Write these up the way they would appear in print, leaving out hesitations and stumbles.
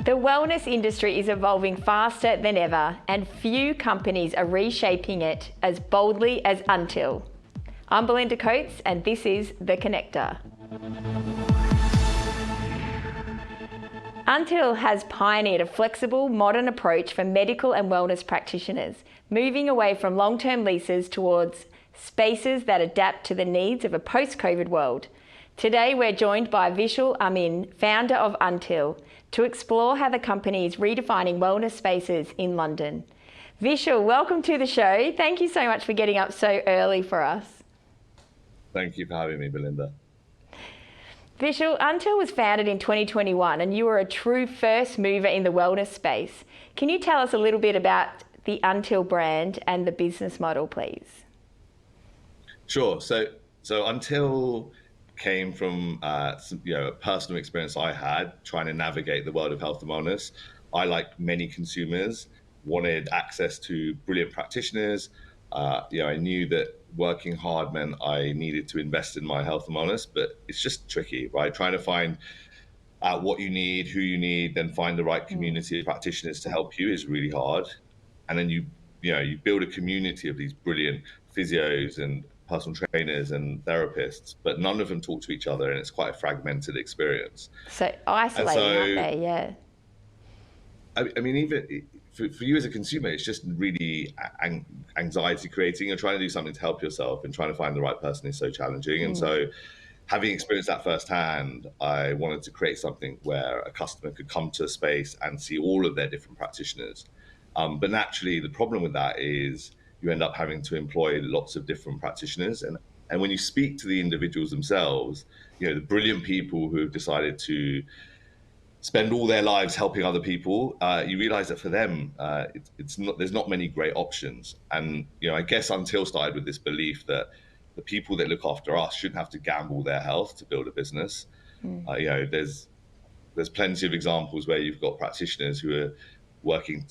The wellness industry is evolving faster than ever, and few companies are reshaping it as boldly as Until. I'm Belinda Coates, and this is The Connector. Until has pioneered a flexible, modern approach for medical and wellness practitioners, moving away from long-term leases towards spaces that adapt to the needs of a post-COVID world. Today, we're joined by Vishal Amin, founder of Until, to explore how the company is redefining wellness spaces in London. Vishal, welcome to the show. Thank you so much for getting up so early for us. Thank you for having me, Belinda. Vishal, Until was founded in 2021 and you were a true first mover in the wellness space. Can you tell us a little bit about the Until brand and the business model, please? Sure. So Until came from a personal experience I had trying to navigate the world of health and wellness. I, like many consumers, wanted access to brilliant practitioners. I knew that working hard meant I needed to invest in my health and wellness, but it's just tricky, right? Trying to find out what you need, who you need, then find the right community of practitioners to help you is really hard. And then you build a community of these brilliant physios and personal trainers and therapists, but none of them talk to each other, and it's quite a fragmented experience. So isolating, aren't they? Yeah. I mean, even for you as a consumer, it's just really anxiety creating. You're trying to do something to help yourself, and trying to find the right person is so challenging. And so, having experienced that firsthand, I wanted to create something where a customer could come to a space and see all of their different practitioners. But naturally, the problem with that is you end up having to employ lots of different practitioners. And when you speak to the individuals themselves, the brilliant people who have decided to spend all their lives helping other people, you realize that for them, there's not many great options. And, I guess Until started with this belief that the people that look after us shouldn't have to gamble their health to build a business. There's plenty of examples where you've got practitioners who are working,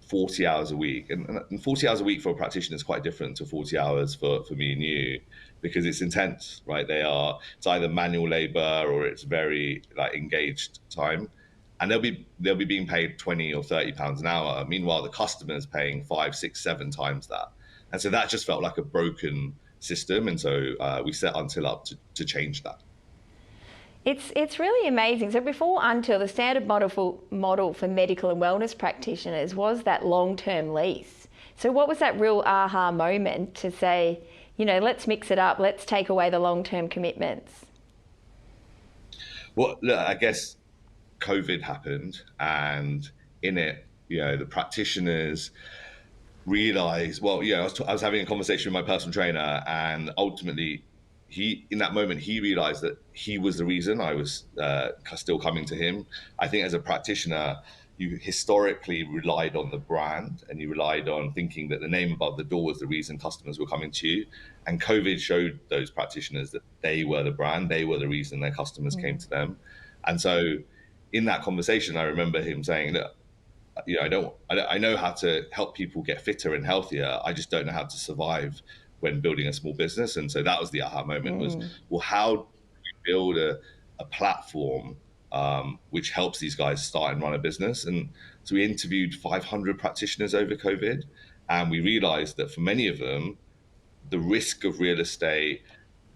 40 hours a week, and 40 hours a week for a practitioner is quite different to 40 hours for me and you, because it's intense, right? It's either manual labor or it's very engaged time, and they'll be being paid 20 or 30 pounds an hour. Meanwhile, the customer's paying 5, 6, 7 times that. And so that just felt like a broken system. And so we set Until up to change that. It's really amazing. So before Until, the standard model for medical and wellness practitioners was that long-term lease. So what was that real aha moment to say, let's mix it up, let's take away the long-term commitments? Well, look, I guess COVID happened, and in it, the practitioners realized, I was having a conversation with my personal trainer, and ultimately, in that moment, he realized that he was the reason I was still coming to him. I think as a practitioner, you historically relied on the brand, and you relied on thinking that the name above the door was the reason customers were coming to you. And COVID showed those practitioners that they were the brand, they were the reason their customers came to them. And so in that conversation, I remember him saying, look, I know how to help people get fitter and healthier. I just don't know how to survive when building a small business. And so that was the aha moment, was, well, how do we build a platform which helps these guys start and run a business? And so we interviewed 500 practitioners over COVID, and we realized that for many of them, the risk of real estate,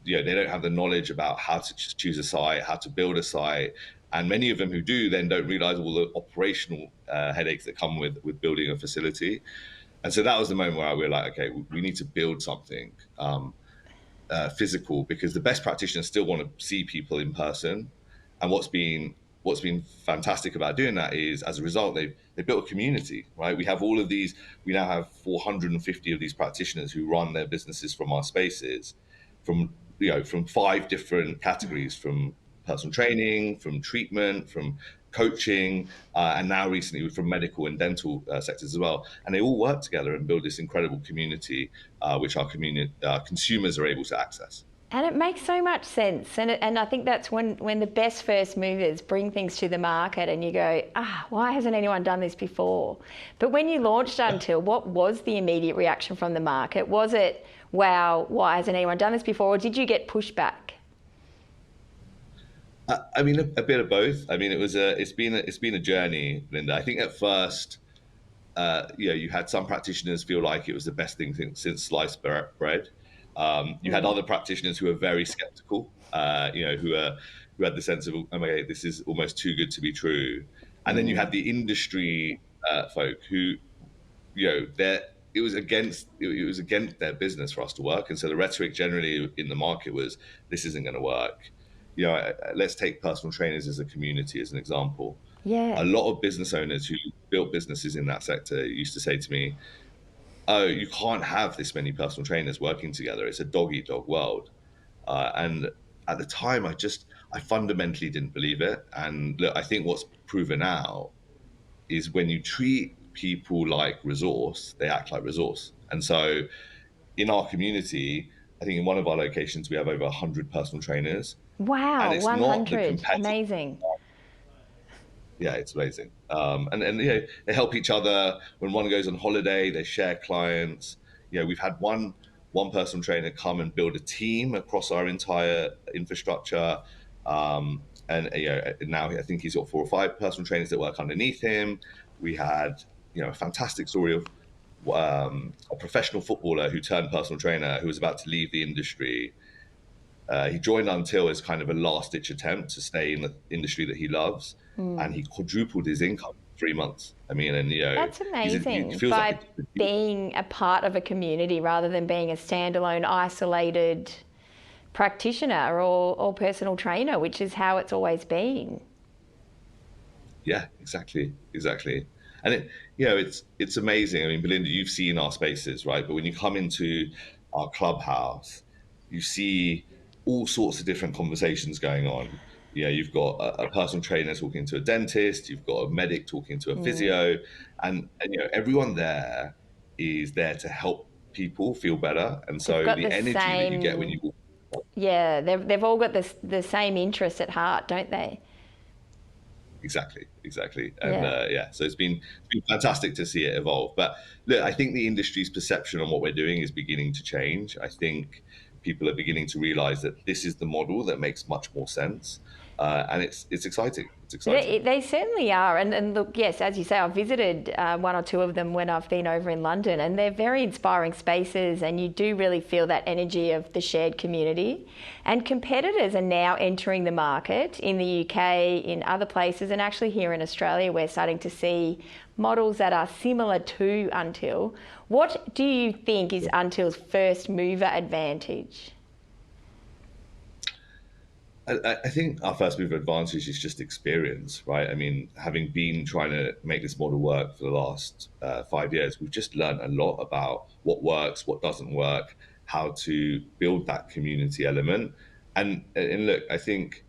they don't have the knowledge about how to choose a site, how to build a site. And many of them who do then don't realize all the operational headaches that come with building a facility. And so that was the moment where we were like, okay, we need to build something physical, because the best practitioners still want to see people in person. And what's been fantastic about doing that is, as a result, they built a community, right? We have all of these. We now have 450 of these practitioners who run their businesses from our spaces, from 5 different categories, from personal training, from treatment, from coaching, and now recently from medical and dental sectors as well. And they all work together and build this incredible community, which our consumers are able to access. And it makes so much sense. And I think that's when the best first movers bring things to the market and you go, why hasn't anyone done this before? But when you launched Until, what was the immediate reaction from the market? Was it, wow, why hasn't anyone done this before? Or did you get pushback? I mean, a bit of both. I mean, it's been a journey, Linda. I think at first, you had some practitioners feel like it was the best thing since sliced bread. You had other practitioners who were very skeptical, who had the sense of, oh my God, this is almost too good to be true. And then you had the industry folk who, it was against their business for us to work, and so the rhetoric generally in the market was, this isn't going to work. Let's take personal trainers as a community as an example. A Yeah. lot of business owners who built businesses in that sector used to say to me, "Oh, you can't have this many personal trainers working together. It's a dog eat dog world." And at the time, I fundamentally didn't believe it. And look, I think what's proven out is when you treat people like resource, they act like resource. And so in our community, I think in one of our locations, we have over 100 personal trainers. And Wow, it's not the 100. competitive. Amazing. Yeah, it's amazing. And they help each other when one goes on holiday. They share clients. We've had one personal trainer come and build a team across our entire infrastructure. And now I think he's got 4 or 5 personal trainers that work underneath him. We had a fantastic story of a professional footballer who turned personal trainer who was about to leave the industry. He joined Until as kind of a last-ditch attempt to stay in the industry that he loves, and he quadrupled his income in 3 months. I mean, and That's he amazing. feels like By being a part of a community rather than being a standalone, isolated practitioner or personal trainer, which is how it's always been. yeah, exactly. And it's amazing. I mean, Belinda, you've seen our spaces, right? But when you come into our clubhouse, you see all sorts of different conversations going on. You've got a personal trainer talking to a dentist, you've got a medic talking to a physio, and everyone there is there to help people feel better. And They've so got the the energy that you get when same, you walk. yeah, they've all got the same interests at heart, don't they? Exactly. And Yeah. so it's been fantastic to see it evolve. But look, I think the industry's perception on what we're doing is beginning to change. I think people are beginning to realize that this is the model that makes much more sense, and it's exciting. It's exciting. They certainly are. And look, yes, as you say, I've visited one or two of them when I've been over in London, and they're very inspiring spaces. And you do really feel that energy of the shared community. And competitors are now entering the market in the UK, in other places, and actually here in Australia, we're starting to see models that are similar to Until. What do you think is Until's first mover advantage? I think our first mover advantage is just experience, right? I mean, having been trying to make this model work for the last 5 years, we've just learned a lot about what works, what doesn't work, how to build that community element. And look, I think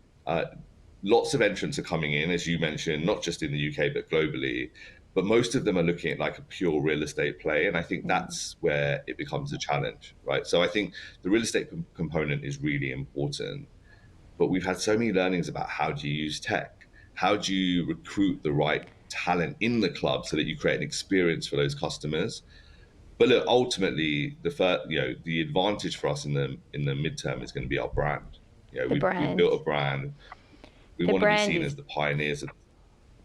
lots of entrants are coming in, as you mentioned, not just in the UK but globally. But most of them are looking at like a pure real estate play, and I think that's where it becomes a challenge, right? So I think the real estate component is really important, but we've had so many learnings about how do you use tech, how do you recruit the right talent in the club so that you create an experience for those customers. But look, ultimately, the advantage for us in the midterm is going to be our brand. The We've brand. built a brand. We The want to be brand seen is as the pioneers of.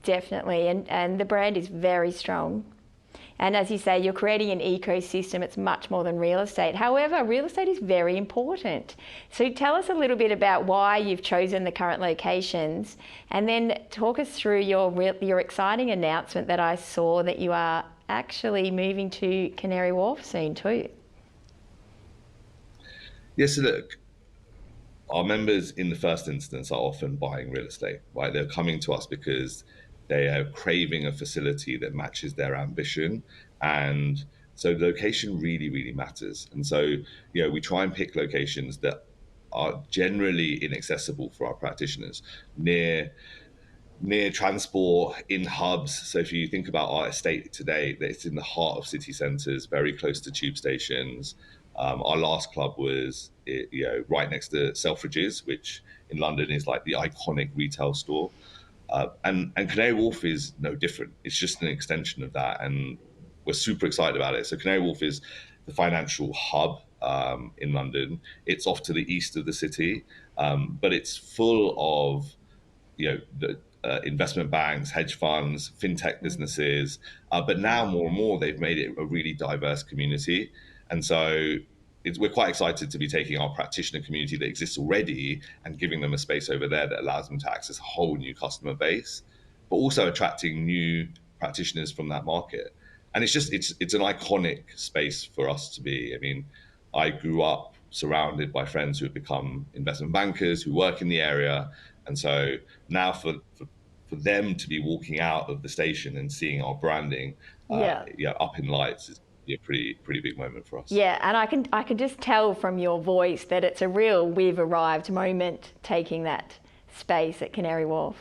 definitely, and the brand is very strong. And as you say, you're creating an ecosystem. It's much more than real estate. However, real estate is very important. So tell us a little bit about why you've chosen the current locations, and then talk us through your exciting announcement that I saw that you are actually moving to Canary Wharf soon too. Yes, so look, our members in the first instance are often buying real estate, right? They're coming to us because they are craving a facility that matches their ambition. And so location really matters. And so, we try and pick locations that are generally inaccessible for our practitioners, near transport, in hubs. So if you think about our estate today, it's in the heart of city centres, very close to tube stations. Our last club was, right next to Selfridges, which in London is like the iconic retail store. And Canary Wharf is no different. It's just an extension of that, and we're super excited about it. So Canary Wharf is the financial hub in London. It's off to the east of the city, but it's full of investment banks, hedge funds, fintech businesses. But now more and more, they've made it a really diverse community. And so we're quite excited to be taking our practitioner community that exists already and giving them a space over there that allows them to access a whole new customer base, but also attracting new practitioners from that market. And it's an iconic space for us to be. I mean, I grew up surrounded by friends who have become investment bankers who work in the area. And so now for them to be walking out of the station and seeing our branding up in lights is a pretty big moment for us. Yeah, and I can just tell from your voice that it's a real we've arrived moment taking that space at Canary Wharf.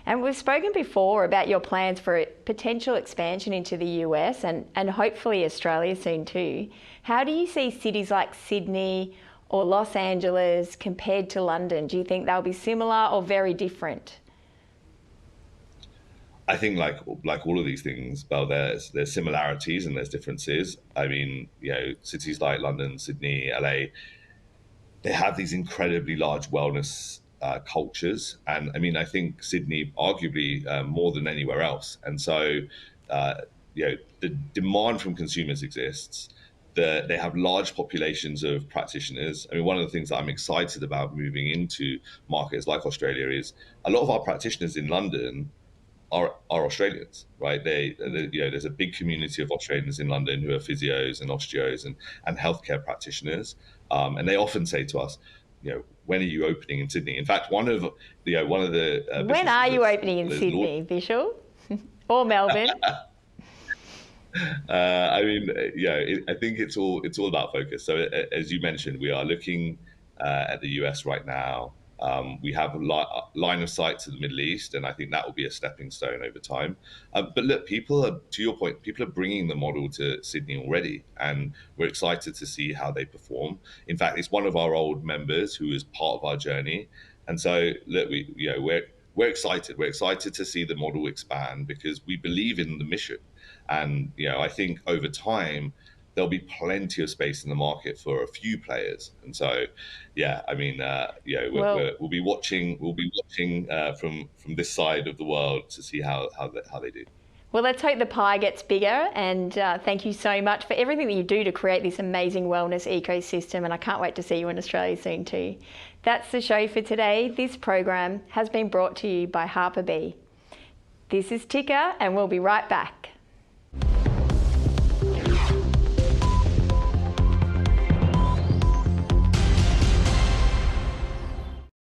And we've spoken before about your plans for potential expansion into the US and hopefully Australia soon too. How do you see cities like Sydney or Los Angeles compared to London? Do you think they'll be similar or very different? I think like all of these things, Belle, there's similarities and there's differences. I mean, cities like London, Sydney, LA, they have these incredibly large wellness cultures. And I mean, I think Sydney arguably more than anywhere else. And so, the demand from consumers exists. They have large populations of practitioners. I mean, one of the things that I'm excited about moving into markets like Australia is a lot of our practitioners in London are Australians, right? There's a big community of Australians in London who are physios and osteos and healthcare practitioners, and they often say to us, when are you opening in Sydney? In fact, one of the when are you opening in Sydney, Vishal, or Melbourne? I mean, I think it's all about focus. So as you mentioned, we are looking at the US right now. We have a line of sight to the Middle East, and I think that will be a stepping stone over time. But look, to your point, people are bringing the model to Sydney already, and we're excited to see how they perform. In fact, it's one of our old members who is part of our journey, and so look, we're excited. We're excited to see the model expand because we believe in the mission, and I think over time there'll be plenty of space in the market for a few players. And so, I mean, we'll be watching from this side of the world to see how they do. Well, let's hope the pie gets bigger, and thank you so much for everything that you do to create this amazing wellness ecosystem, and I can't wait to see you in Australia soon too. That's the show for today. This program has been brought to you by Harper. This is Ticker, and we'll be right back.